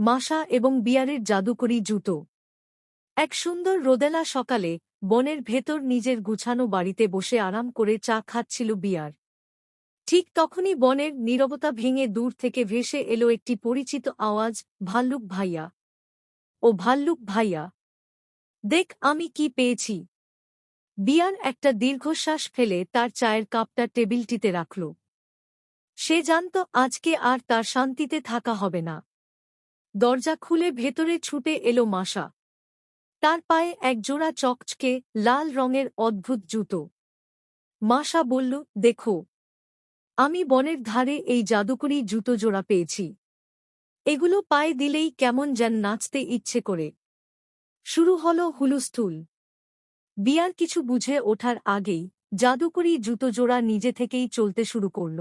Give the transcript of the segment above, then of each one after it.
মাশা এবং বিয়ারের জাদুকরি জুতো। এক সুন্দর রোদেলা সকালে বনের ভেতর নিজের গুছানো বাড়িতে বসে আরাম করে চা খাচ্ছিল বিয়ার। ঠিক তখনই বনের নীরবতা ভেঙে দূর থেকে ভেসে এলো একটি পরিচিত আওয়াজ, ভাল্লুক ভাইয়া। ও ভাল্লুক ভাইয়া, দেখ আমি কি পেয়েছি। বিয়ার একটা দীর্ঘশ্বাস ফেলে তার চায়ের কাপটা টেবিলটিতে রাখল। সে জানত আজকে আর তার শান্তিতে থাকা হবে না। দরজা খুলে ভেতরে ছুটে এলো মাশা। তার পায়ে এক জোড়া চকচকে লাল রঙের অদ্ভুত জুতো। মাশা বলল, দেখো, আমি বনের ধারে এই জাদুকরি জুতো জোড়া পেয়েছি। এগুলো পায়ে দিলেই কেমন যেন নাচতে ইচ্ছে করে। শুরু হলো হুলস্থুল। বিয়ার কিছু বুঝে ওঠার আগেই জাদুকরি জুতো জোড়া নিজে থেকেই চলতে শুরু করল।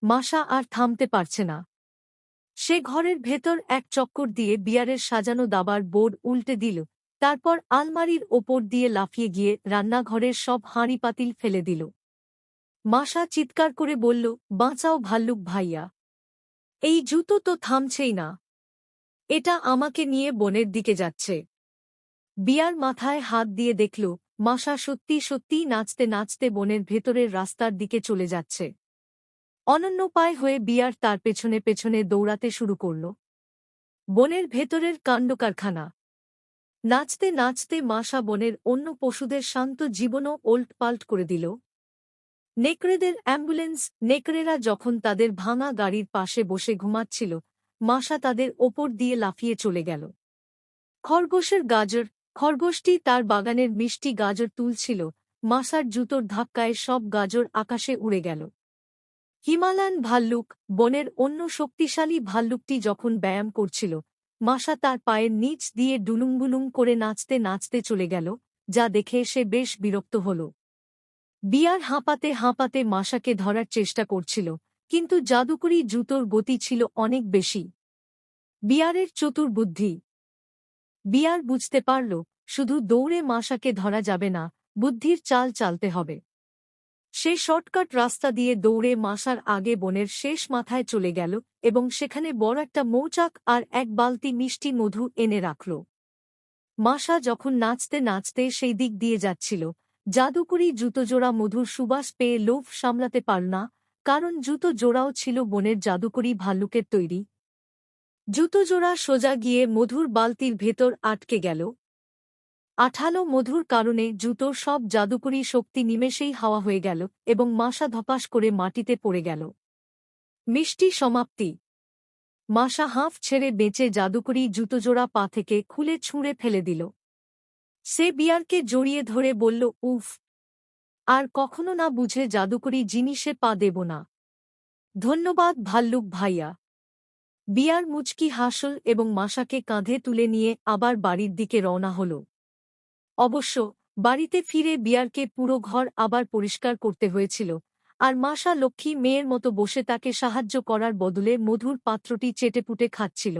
মাশা আর থামতে পারছে না। সে ঘরের ভেতর এক চক্কর দিয়ে বিয়ারের সাজানো দাবার বোর্ড উল্টে দিল, তারপর আলমারির ওপর দিয়ে লাফিয়ে গিয়ে রান্নাঘরের সব হাঁড়ি পাতিল ফেলে দিল। মাশা চিৎকার করে বলল, বাঁচাও ভাল্লুক ভাইয়া, এই জুতো তো থামছেই না। এটা আমাকে নিয়ে বনের দিকে যাচ্ছে। বিয়ার মাথায় হাত দিয়ে দেখল মাশা সত্যি সত্যিই নাচতে নাচতে বনের ভেতরের রাস্তার দিকে চলে যাচ্ছে। অনন্যোপায় হয়ে বিয়ার তার পেছনে পেছনে দৌড়াতে শুরু করল। বনের ভেতরের কাণ্ডকারখানা। নাচতে নাচতে মাশা বনের অন্য পশুদের শান্ত জীবনও ওল্টপাল্ট করে দিল। নেকড়েদের অ্যাম্বুলেন্স। নেকড়েরা যখন তাদের ভাঙা গাড়ির পাশে বসে ঘুমাচ্ছিল, মাশা তাদের ওপর দিয়ে লাফিয়ে চলে গেল। খরগোশের গাজর। খরগোশটি তার বাগানের মিষ্টি গাজর তুলছিল। মাশার জুতোর ধাক্কায় সব গাজর আকাশে উড়ে গেল। হিমালয়ান ভাল্লুক। বনের অন্য শক্তিশালী ভাল্লুকটি যখন ব্যায়াম করছিল, মাশা তার পায়ের নিচ দিয়ে ডুলুংবুলুং করে নাচতে নাচতে চলে গেল, যা দেখে সে বেশ বিরক্ত হল। বিয়ার হাঁপাতে হাঁপাতে মাশাকে ধরার চেষ্টা করছিল, কিন্তু জাদুকরি জুতোর গতি ছিল অনেক বেশি। বিয়ারের চতুর বুদ্ধি। বিয়ার বুঝতে পারল, শুধু দৌড়ে মাশাকে ধরা যাবে না, বুদ্ধির চাল চালতে হবে। সে শর্টকাট রাস্তা দিয়ে দৌড়ে মাশার আগে বনের শেষ মাথায় চলে গেল এবং সেখানে বড় একটা মৌচাক আর এক বালতি মিষ্টি মধু এনে রাখল। মাশা যখন নাচতে নাচতে সেই দিক দিয়ে যাচ্ছিল, জাদুকরি জুতোজোড়া মধুর সুবাস পেয়ে লোভ সামলাতে পারল না, কারণ জুতো জোড়াও ছিল বনের জাদুকরি ভাল্লুকের তৈরি। জুতোজোড়া সোজা গিয়ে মধুর বালতির ভেতর আটকে গেল। আঠালো মধুর কারণে জুতোর সব জাদুকরি শক্তি নিমেষেই হাওয়া হয়ে গেল এবং মাশা ধপাস করে মাটিতে পড়ে গেল। মিষ্টি সমাপ্তি। মাশা হাঁফ ছেড়ে বেঁচে জাদুকরি জুতোজোড়া পা থেকে খুলে ছুঁড়ে ফেলে দিল। সে বিয়ারকে জড়িয়ে ধরে বলল, উফ, আর কখনো না বুঝে জাদুকরি জিনিসে পা দেব না। ধন্যবাদ ভাল্লুক ভাইয়া। বিয়ার মুচকি হাসল এবং মাশাকে কাঁধে তুলে নিয়ে আবার বাড়ির দিকে রওনা হল। অবশ্য বাড়িতে ফিরে বিয়ারকে পুরো ঘর আবার পরিষ্কার করতে হয়েছিল, আর মাশা লক্ষ্মী মেয়ের মতো বসে তাকে সাহায্য করার বদলে মধুর পাত্রটি চেটেপুটে খাচ্ছিল।